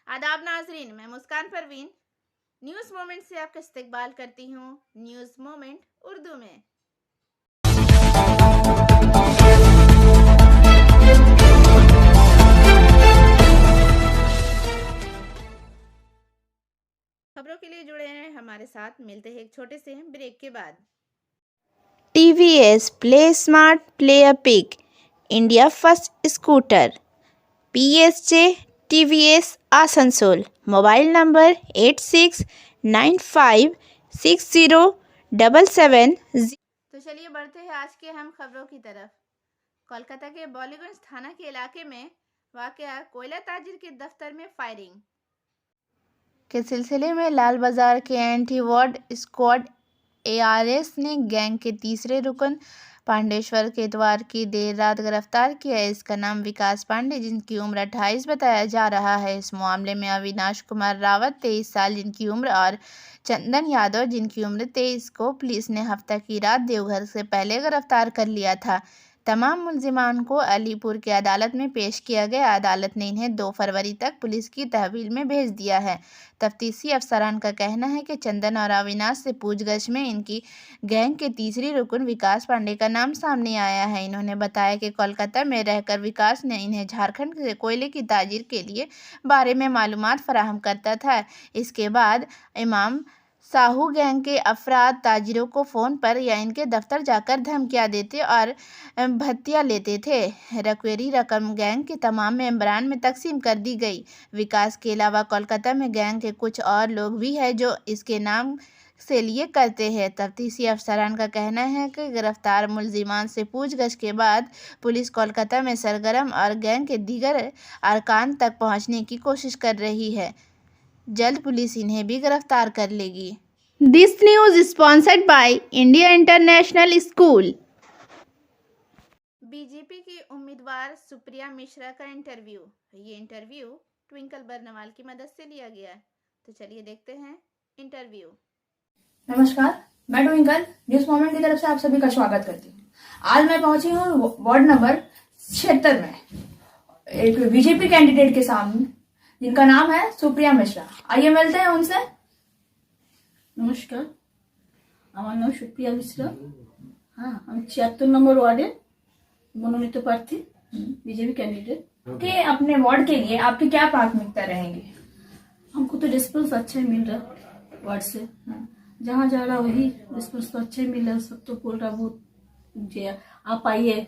आदाब नाजरीन, मैं मुस्कान परवीन न्यूज़ मोमेंट से आपका इस्तकबाल करती हूँ। न्यूज़ मोमेंट उर्दू में। खबरों के लिए जुड़े हैं हमारे साथ, मिलते हैं एक छोटे से ब्रेक के बाद। TVS play smart play a pick India first scooter PSJ TVS Asansol. Mobile number 86956077। तो चलिए बढ़ते हैं आज के अहम खबरों की तरफ। कोलकाता के बॉलीगंज थाना के इलाके में वाक़या कोयला ताजिर के दफ्तर में फायरिंग के सिलसिले में लाल बाजार के एंटी वार्ड स्क्वाड ARS ने गैंग के तीसरे रुकन पांडेश्वर के इतवार की देर रात गिरफ्तार किया है। इसका नाम विकास पांडे, जिनकी उम्र 28 बताया जा रहा है। इस मामले में अविनाश कुमार रावत 23 साल जिनकी उम्र और चंदन यादव जिनकी उम्र 23 को पुलिस ने हफ्ता की रात देवघर से पहले गिरफ्तार कर लिया था। तमाम मुलजिमान को अलीपुर की अदालत में पेश किया गया। अदालत ने इन्हें 2 फरवरी तक पुलिस की तहवील में भेज दिया है। तफ्तीशी अफसरान का कहना है कि चंदन और अविनाश से पूछगछ में इनकी गैंग के तीसरी रुकन विकास पांडे का नाम सामने आया है। इन्होंने बताया कि कोलकाता में रहकर विकास ने इन्हें झारखंड से कोयले की ताजीर के लिए बारे में मालूमात फराहम करता था। इसके बाद इमाम साहू गैंग के अफराद ताजिरों को फ़ोन पर या इनके दफ्तर जाकर धमकियां देते और भत्तियां लेते थे। रिकवरी रकम गैंग के तमाम मेंबरान में तकसीम कर दी गई। विकास के अलावा कोलकाता में गैंग के कुछ और लोग भी हैं जो इसके नाम से लिए करते हैं। तफ्तीशी अफसरान का कहना है कि गिरफ्तार मुलजिमान से पूछगछ के बाद पुलिस कोलकाता में सरगर्म और गैंग के दीगर अरकान तक पहुंचने की कोशिश कर रही है। जल्द पुलिस इन्हें भी गिरफ्तार कर लेगी। This news sponsored by India international school. BJP की उम्मीदवार सुप्रिया मिश्रा का इंटरव्यू। ये इंटरव्यू ट्विंकल बर्नवाल की मदद से लिया गया। तो चलिए देखते हैं इंटरव्यू। नमस्कार, मैं ट्विंकल न्यूज मोमेंट की तरफ से आप सभी का स्वागत करती हूँ। आज मैं पहुंची हूँ वार्ड नंबर 76 में एक बीजेपी कैंडिडेट के सामने, जिनका नाम है सुप्रिया मिश्रा। आइए मिलते हैं उनसे। नमस्कार, আমার নাম সুপ্রিয়া মিশ্রা। হ্যাঁ, আমি 76 নম্বর ওয়ার্ডে मनोनीत प्रार्थी बीजेपी कैंडिडेट। कि अपने वार्ड के लिए आपकी क्या प्राथमिकता रहेंगी? हमको तो रिस्पॉन्स अच्छा ही मिल रहा वार्ड से, जहाँ जा रहा वही रिस्पॉन्स तो अच्छा ही मिल रहा। सब तो बोल रहा वोट जे आप आइए,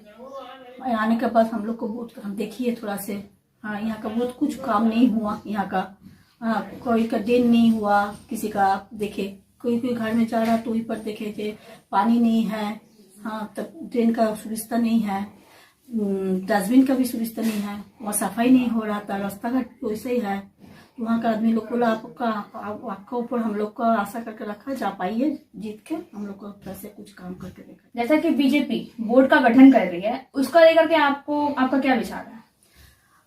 आने के बाद हम लोग को वोट हम देखिए थोड़ा से। हाँ, यहाँ का बहुत कुछ काम नहीं हुआ यहाँ का। हाँ, कोई का दिन नहीं हुआ किसी का। आप देखे कोई कोई घर में जा रहा तो वहीं पर देखे थे पानी नहीं है। हाँ, तब ड्रेन का सुविधा नहीं है, डस्टबिन का भी सुविधा नहीं है, वहाँ सफाई नहीं हो रहा था, रास्ता घाट वैसे ही है। वहाँ का आदमी लोग बोला आपका ऊपर हम लोग का आशा करके रखा, जा पाइए जीत के हम लोग को से कुछ काम करके देखा। जैसा कि बीजेपी बोर्ड का गठन कर रही है, उसको लेकर के आपका क्या विचार है?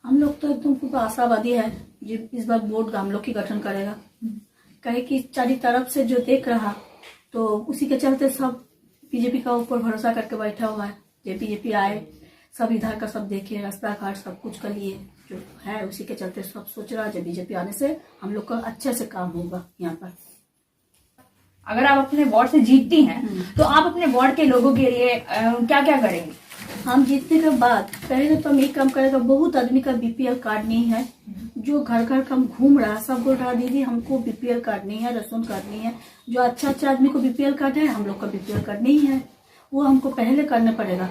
हम लोग तो एकदम खूब आशावादी है जी, इस बार बोर्ड हम लोग की गठन करेगा। कहे कि चारी तरफ से जो देख रहा तो उसी के चलते सब बीजेपी का ऊपर भरोसा करके बैठा हुआ है। जे बीजेपी आए, सब इधर का सब देखे, रास्ता घाट सब कुछ कर लिए जो है, उसी के चलते सब सोच रहा है जब बीजेपी आने से हम लोग का अच्छे से काम होगा यहाँ पर। अगर आप अपने वार्ड से जीतती हैं तो आप अपने वार्ड के लोगों के लिए क्या क्या करेंगे? हम जीतने के बाद पहले तो हम ये काम करेगा। बहुत आदमी का BPL कार्ड नहीं है, जो घर घर कम घूम रहा, सब बोल रहा दीदी हमको BPL कार्ड नहीं है, राशन कार्ड नहीं है। जो अच्छा आदमी को BPL कार्ड है, हम लोग का BPL कार्ड नहीं है। वो हमको पहले करना पड़ेगा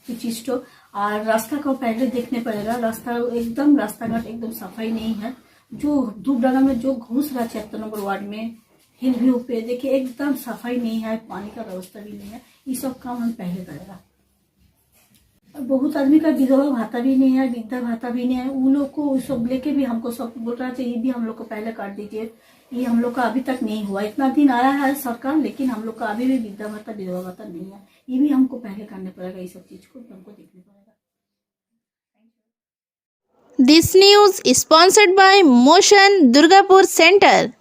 ये चीज तो। और रास्ता को पहले देखने पड़ेगा। रास्ता घाट एकदम सफाई नहीं है। जो धूप डाला में जो घुस रहा 76 नंबर वार्ड में हिल व्यू पे देखिए एकदम सफाई नहीं है, पानी का व्यवस्था भी नहीं है। ये सब काम हम पहले करेगा। बहुत आदमी का विधवा भाता भी नहीं है, वृद्धा भाता भी नहीं है। उन लोग को सब लेके भी हमको सब बोल रहा था ये भी हम लोग को पहले काट दीजिए। ये हम लोग का अभी तक नहीं हुआ। इतना दिन आया है सरकार, लेकिन हम लोग का अभी भी वृद्धा भाता विधवा भाता नहीं है। ये भी हमको पहले करना पड़ेगा। ये सब चीज को हमको देखना पड़ेगा। This news sponsored by motion Durgapur centre.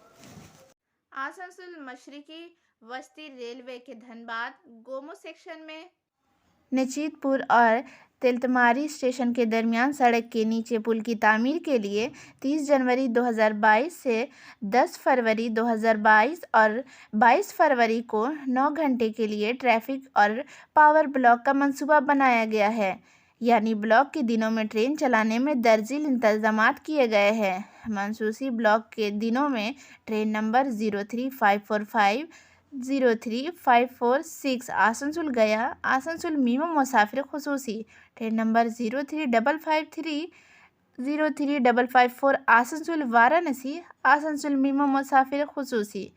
Asansol मशरकी बस्ती रेलवे के धनबाद गोमो सेक्शन में नजीदपुर और तिलतमारी स्टेशन के दरमियान सड़क के नीचे पुल की तामीर के लिए 30 जनवरी 2022 से 10 फरवरी 2022 और 22 फरवरी को 9 घंटे के लिए ट्रैफिक और पावर ब्लॉक का मंसूबा बनाया गया है। यानी ब्लॉक के दिनों में ट्रेन चलाने में दर्जिल इंतजामात किए गए हैं। मनसूसी ब्लॉक के दिनों में ट्रेन नंबर 03545, 03546 आसनसोल गया आसनसोल मीमो मुसाफिर खुसूसी, train number 03553, 03554 Asansol Varanasi Asansol MEMU मुसाफिर खुसूसी,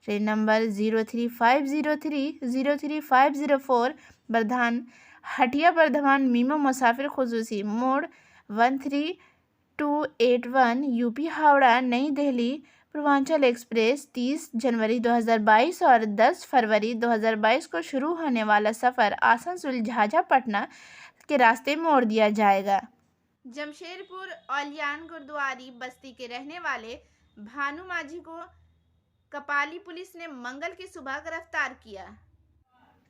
train number 03503, 03504 Bardhaman Hatia Bardhaman MEMU मुसाफिर खुसूसी, मोड 13281 यूपी हावड़ा नई दिल्ली पूर्वांचल एक्सप्रेस 30 जनवरी 2022 और 10 फरवरी 2022 को शुरू होने वाला सफ़र आसनसोल झाझा पटना के रास्ते मोड़ दिया जाएगा। जमशेदपुर औलियान गुरुद्वारी बस्ती के रहने वाले भानु माझी को कपाली पुलिस ने मंगल की सुबह गिरफ्तार किया।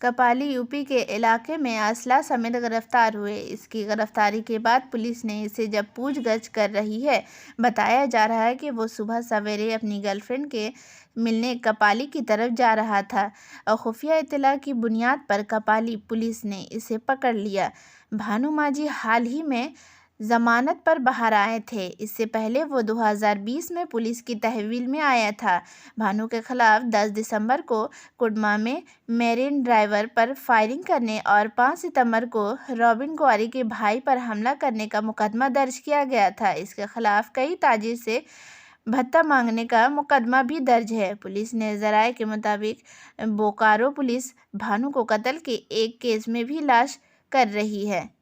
कपाली यूपी के इलाके में असला समेत गिरफ्तार हुए। इसकी गिरफ्तारी के बाद पुलिस ने इसे जब पूछगछ कर रही है, बताया जा रहा है कि वो सुबह सवेरे अपनी गर्लफ्रेंड के मिलने कपाली की तरफ जा रहा था और खुफिया इत्तला की बुनियाद पर कपाली पुलिस ने इसे पकड़ लिया। भानु माझी हाल ही में जमानत पर बाहर आए थे। इससे पहले वो 2020 में पुलिस की तहवील में आया था। भानु के खिलाफ 10 दिसंबर को कुडमा में मेरीन ड्राइवर पर फायरिंग करने और 5 सितंबर को रॉबिन कुआरी के भाई पर हमला करने का मुकदमा दर्ज किया गया था। इसके खिलाफ कई ताजिर से भत्ता मांगने का मुकदमा भी दर्ज है। पुलिस ने ज़राए के मुताबिक बोकारो पुलिस भानु को कत्ल के एक केस में भी तलाश कर रही है।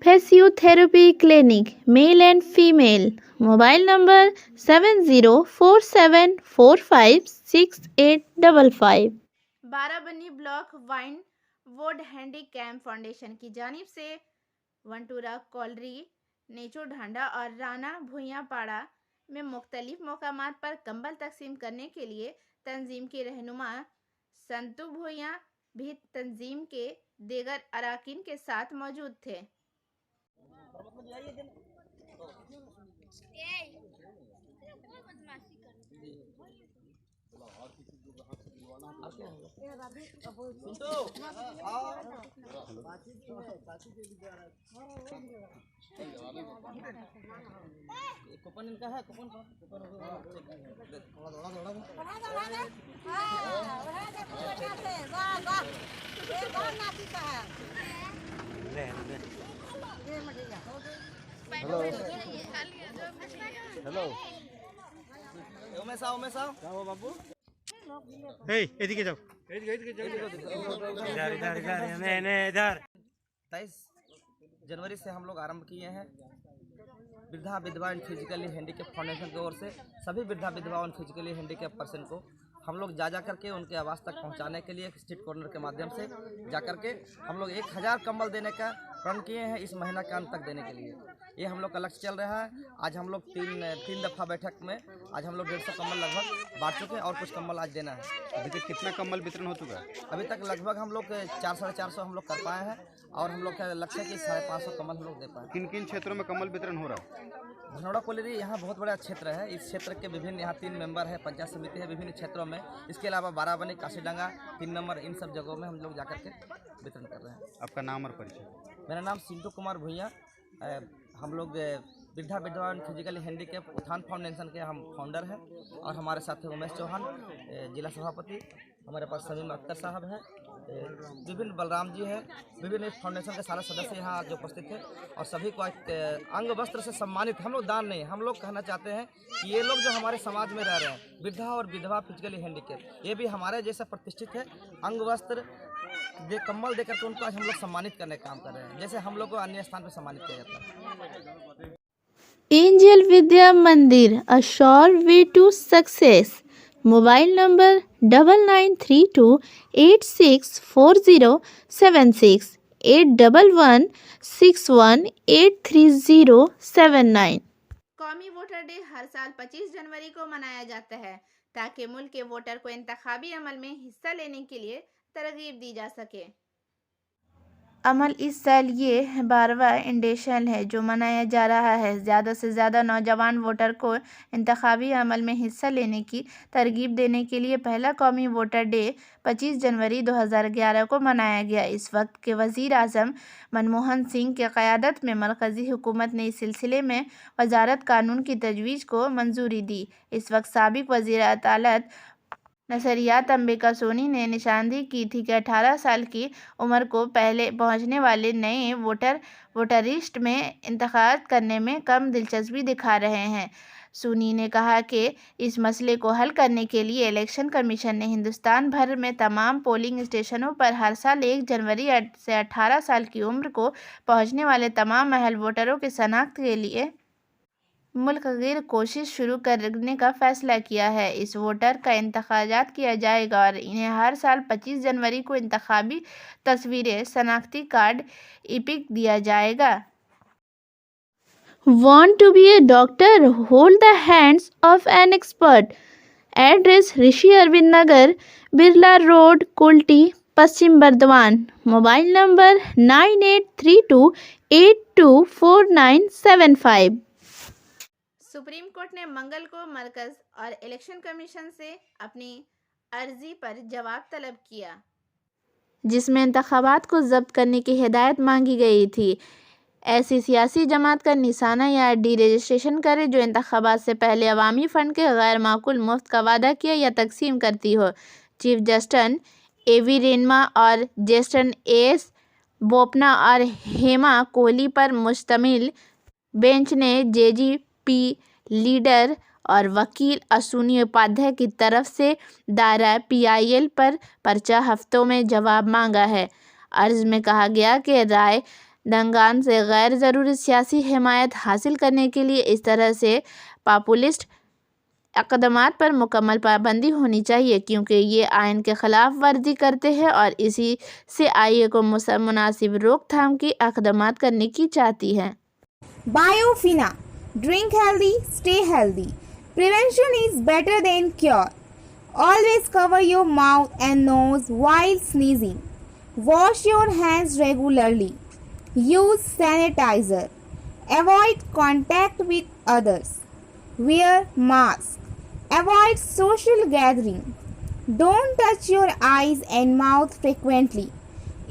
Physiotherapy clinic male and female, mobile number 7047456855। Barabani block wine वोड हैंडीकैप फाउंडेशन की जानिब से वंटूरा कॉलरी, नेचो ढांडा और राना भुइयापाड़ा में मुख्तलिफ मकामात पर कंबल तकसीम करने के लिए तंजीम के रहनुमा संतू भुइया भी तंजीम के दीगर अराकीन के साथ मौजूद थे। कूपन इनका है, कूपन हेलो उमेश आओ क्या हुआ बाबू? एदिके जाओ इधर इधर इधर मैंने इधर 23 जनवरी से हम लोग आरंभ किए हैं वृद्धा विधवा एंड फिजिकली हैंडीकैप फाउंडेशन की ओर से सभी वृद्धा विधवा एंड फिजिकली हैंडीकैप पर्सन को हम लोग जा करके उनके आवास तक पहुंचाने के लिए स्ट्रीट कॉर्नर के माध्यम से जा करके हम लोग 1000 कंबल देने का प्रण किए हैं इस महीना के अंत तक देने के लिए। ये हम लोग का लक्ष्य चल रहा है। आज हम लोग तीन दफ़ा बैठक में आज हम लोग 150 कंबल लगभग बांट चुके हैं और कुछ कंबल आज देना है। अभी तक कितना कंबल वितरण हो चुका है? अभी तक लगभग हम लोग 400-450 हम लोग कर पाए हैं और हम लोग का लक्ष्य है कि 550 कंबल हम लोग दे पाए। किन किन क्षेत्रों में कंबल वितरण हो रहा है? धनौरा कोलेरी यहाँ बहुत बड़ा क्षेत्र है। इस क्षेत्र के विभिन्न यहाँ 3 मेंबर है, पंचायत समिति है विभिन्न क्षेत्रों में। इसके अलावा बाराबनी, काशीडंगा, 3 नंबर, इन सब जगहों में हम लोग जा करके वितरण कर रहे हैं। आपका नाम और परिचय? मेरा नाम सिंटू कुमार भुइया। हम लोग वृद्धा विधवा एंड फिजिकली हैंडीकैप उत्थान फाउंडेशन के हम फाउंडर हैं और हमारे साथ हैं उमेश चौहान जिला सभापति, हमारे पास समीम अख्तर साहब हैं, विभिन्न बलराम जी हैं, विभिन्न इस फाउंडेशन के सारे सदस्य यहाँ आज उपस्थित थे और सभी को अंग वस्त्र से सम्मानित। हम लोग दान नहीं, हम लोग कहना चाहते हैं कि ये लोग जो हमारे समाज में रह रहे हैं वृद्धा और विधवा फिजिकली हैंडीकैप, ये भी हमारे जैसा प्रतिष्ठित है। अंग वस्त्र दे कंबल देकर के उनको आज हम लोग सम्मानित करने का काम कर रहे हैं, जैसे हम लोग को अन्य स्थान पर सम्मानित किया जाता है। Angel Vidya Mandir, a sure way to success, mobile number 9932864076, 8116183079। कौमी वोटर डे हर साल 25 जनवरी को मनाया जाता है ताकि मुल्क के वोटर को इंतखाबी अमल में हिस्सा लेने के लिए तरगीब दी जा सके। अमल इस साल ये 12वां इंडिशन है जो मनाया जा रहा है। ज़्यादा से ज़्यादा नौजवान वोटर को इंतखाबी अमल में हिस्सा लेने की तरगीब देने के लिए पहला कौमी वोटर डे 25 जनवरी 2011 को मनाया गया। इस वक्त के वज़ीर आज़म मनमोहन सिंह की क़यादत में मरकज़ी हुकूमत ने इस सिलसिले में वज़ारत कानून की तजवीज़ को मंजूरी दी। इस वक्त साबिक़ वज़ीर अदालत नसरियात अंबिका सोनी ने निशानदेही की थी कि 18 साल की उम्र को पहले पहुंचने वाले नए वोटर लिस्ट में इंतखाब करने में कम दिलचस्पी दिखा रहे हैं। सोनी ने कहा कि इस मसले को हल करने के लिए इलेक्शन कमीशन ने हिंदुस्तान भर में तमाम पोलिंग स्टेशनों पर हर साल 1 जनवरी से 18 साल की उम्र को पहुंचने वाले तमाम अहल वोटरों की शनाख्त के लिए मुल्क गिर कोशिश शुरू करने का फैसला किया है। इस वोटर का इंतखाब किया जाएगा और इन्हें हर साल 25 जनवरी को इंतखाबी तस्वीरें, शनाख्ती कार्ड, इपिक दिया जाएगा। Want to be a doctor? Hold the hands of an expert. Address Rishi Arvind Nagar, Birla road, Kulti, Paschim Burdwan. Mobile number 9832824975। Supreme court ने मंगल को मरकज और इलेक्शन कमीशन से अपनी अर्जी पर जवाब तलब किया, जिसमें इंतखाबात को जब्त करने की हिदायत मांगी गई थी। ऐसी सियासी जमात का निशाना या डी रजिस्ट्रेशन करे जो इंतखाबात से पहले अवामी फ़ंड के गैर माकूल मुफ्त का वादा किया या तकसीम करती हो। Chief justice A.V. रेनमा और जस्टिस A.S. बोपन्ना और हेमा कोहली पर मुश्तमिल बेंच ने JGP लीडर और वकील अश्विनी उपाध्याय की तरफ से दायरा PIL पर पर्चा हफ्तों में जवाब मांगा है। अर्ज में कहा गया कि राय दंगान से गैर ज़रूरी सियासी हिमायत हासिल करने के लिए इस तरह से पॉपुलिस्ट इक़दामात पर मुकम्मल पाबंदी होनी चाहिए क्योंकि ये आइन के ख़िलाफ़ वर्जी करते हैं और इसी से आईए को मुनासिब रोकथाम की इक़दामात करने की चाहती है। Biofina. Drink healthy, stay healthy. Prevention is better than cure. Always cover your mouth and nose while sneezing. Wash your hands regularly. Use sanitizer. Avoid contact with others. Wear mask. Avoid social gathering. Don't touch your eyes and mouth frequently.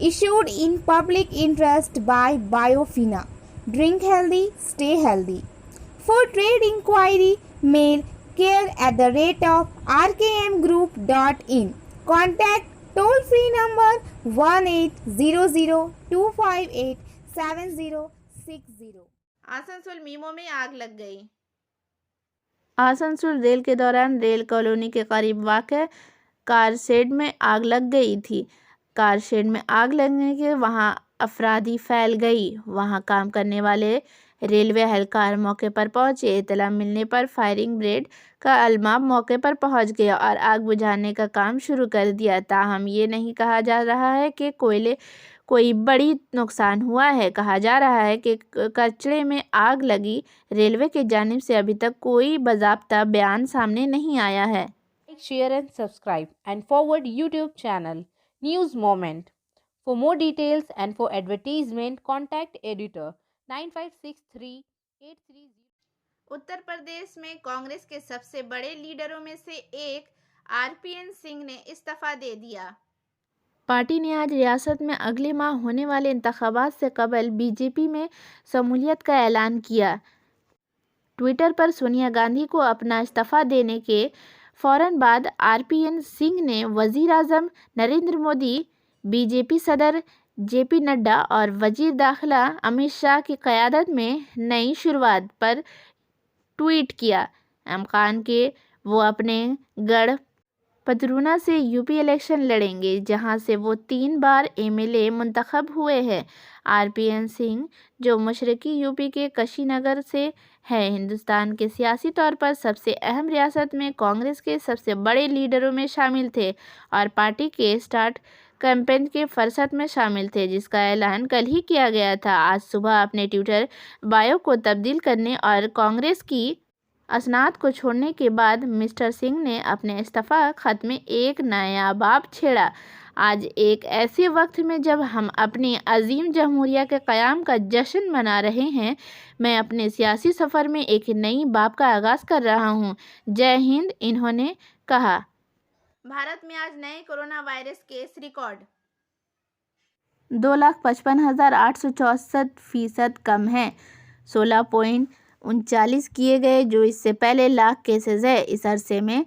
Issued in public interest by Biofina. Drink healthy, stay healthy. For trade inquiry, mail care@rkmgroup.in. Contact toll-free number 1800-258-7060. Asansol memo में आग लग गई। Asansol rail के दौरान rail colony के करीब वाक़ car shed में आग लग गई थी। कार शेड में आग लगने के वहां अफराधी फैल गई। वहां काम करने वाले रेलवे एहलकार मौके पर पहुंचे। इत्तला मिलने पर फायरिंग ब्रिगेड का अलमाब मौके पर पहुंच गया और आग बुझाने का काम शुरू कर दिया। ताहम ये नहीं कहा जा रहा है कि कोई बड़ी नुकसान हुआ है। कहा जा रहा है कि कचड़े में आग लगी। रेलवे की जानिब से अभी तक कोई बाज़ाब्ता बयान सामने नहीं आया है। Share and subscribe and forward YouTube channel News Moment. For more details and for advertisement, contact editor 956383. Uttar Pradesh में कांग्रेस के सबसे बड़े लीडरों में से एक RPN सिंह ने इस्तीफा दे दिया। पार्टी ने आज रियासत में अगले माह होने वाले इंतखाबात से कबल बीजेपी में शमूलियत का ऐलान किया। ट्विटर पर सोनिया गांधी को अपना इस्तीफा देने के फ़ौरन बाद RPN सिंह ने वज़ीर आज़म नरेंद्र मोदी, बीजेपी सदर JP नड्डा और वज़ीर दाखिला अमित शाह की क़यादत में नई शुरुआत पर ट्वीट किया। इम्कान के वो अपने गढ़ पतरूना से यूपी इलेक्शन लड़ेंगे जहां से वो 3 बार MLA मुंतखब हुए हैं। RPN सिंह जो मशरकी यूपी के कुशीनगर से है, हिंदुस्तान के सियासी तौर पर सबसे अहम रियासत में कांग्रेस के सबसे बड़े लीडरों में शामिल थे और पार्टी के स्टार्ट कैंपेन के फरसत में शामिल थे जिसका ऐलान कल ही किया गया था। आज सुबह अपने ट्विटर बायो को तब्दील करने और कांग्रेस की असनाद को छोड़ने के बाद मिस्टर सिंह ने अपने इस्तीफा खत में एक नया बाब छेड़ा। आज एक ऐसे वक्त में जब हम अपनी अजीम जमहूरिया के क़याम का जश्न मना रहे हैं, मैं अपने सियासी सफ़र में एक नई बाब का आगाज़ कर रहा हूँ। जय हिंद। इन्होंने कहा। भारत में आज नए कोरोना वायरस केस रिकॉर्ड 2,55,864 कम है। 16.39 किए गए, जो इससे पहले लाख केसेस है। इस अरसे में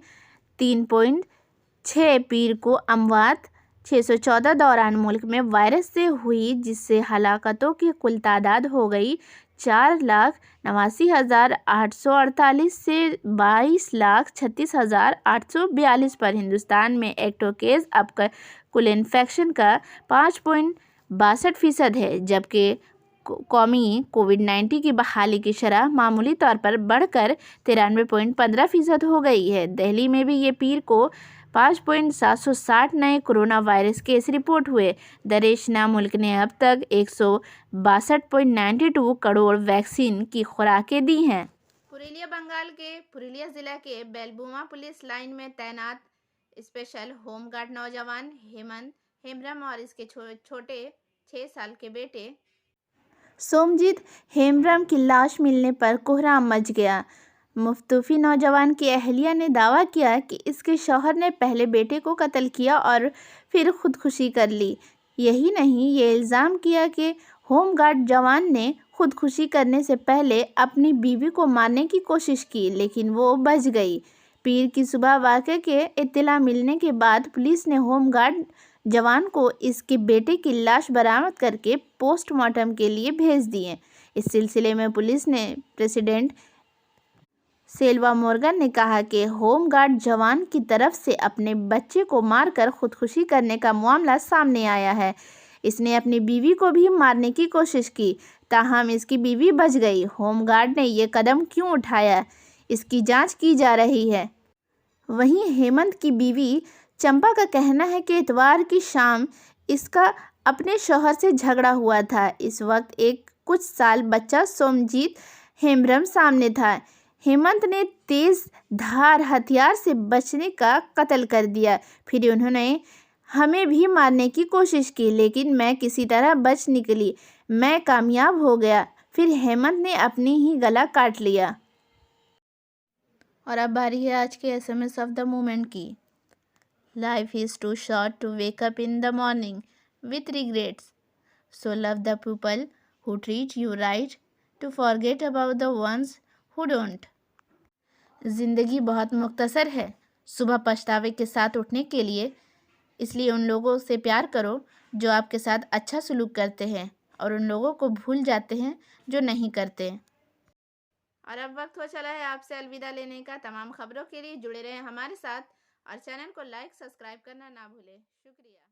3.6 पीर को अमवात 614 दौरान मुल्क में वायरस से हुई, जिससे हलाकतों की कुल तादाद हो गई 4,89,848 से 22,36,842 पर। हिंदुस्तान में एक्टिव केस अब कुल इन्फेक्शन का 5.62% है, जबकि कौमी कोविड-19 की बहाली की शरह मामूली तौर पर बढ़कर 93.15% हो गई है। दिल्ली में भी ये पीर को 5.760 नए कोरोना वायरस केस रिपोर्ट हुए। दरेशना मुल्क ने अब तक 162.92 करोड़ वैक्सीन की खुराकें दी हैं। पुरुलिया बंगाल के पुरुलिया जिला के बेलबुमा पुलिस लाइन में तैनात स्पेशल होमगार्ड नौजवान हेमंत हेम्ब्रम और इसके छोटे 6 साल के बेटे सोमजीत हेम्ब्रम की लाश मिलने पर कोहराम मच गया। मुफ्तूफी नौजवान की अहलिया ने दावा किया कि इसके शौहर ने पहले बेटे को कत्ल किया और फिर खुदकुशी कर ली। यही नहीं, ये इल्ज़ाम किया कि होमगार्ड जवान ने खुदकुशी करने से पहले अपनी बीवी को मारने की कोशिश की, लेकिन वो बच गई। पीर की सुबह वाक़े के इत्तला मिलने के बाद पुलिस ने होमगार्ड जवान को इसके बेटे की लाश बरामद करके पोस्टमार्टम के लिए भेज दिए। इस सिलसिले में पुलिस ने प्रेसिडेंट सेल्वा मोर्गन ने कहा कि होमगार्ड जवान की तरफ से अपने बच्चे को मारकर खुदकुशी करने का मामला सामने आया है। इसने अपनी बीवी को भी मारने की कोशिश की, ताहम इसकी बीवी बच गई। होमगार्ड ने ये कदम क्यों उठाया, इसकी जांच की जा रही है। वहीं हेमंत की बीवी चंपा का कहना है कि इतवार की शाम इसका अपने शौहर से झगड़ा हुआ था। इस वक्त एक कुछ साल बच्चा सोमजीत हेम्ब्रम सामने था। हेमंत ने तेज धार हथियार से बचने का कत्ल कर दिया। फिर उन्होंने हमें भी मारने की कोशिश की, लेकिन मैं किसी तरह बच निकली। मैं कामयाब हो गया। फिर हेमंत ने अपनी ही गला काट लिया। और अब बारी है आज के SMS ऑफ द मोमेंट की। Life is too short to wake up in the morning with regrets. So love the people who treat you right to forget about the ones who don't. ज़िंदगी बहुत मुख्तसर है सुबह पछतावे के साथ उठने के लिए, इसलिए उन लोगों से प्यार करो जो आपके साथ अच्छा सलूक करते हैं और उन लोगों को भूल जाते हैं जो नहीं करते। और अब वक्त हो चला है आपसे अलविदा लेने का। तमाम खबरों के लिए जुड़े रहें हमारे साथ और चैनल को लाइक सब्सक्राइब करना ना भूलें। शुक्रिया।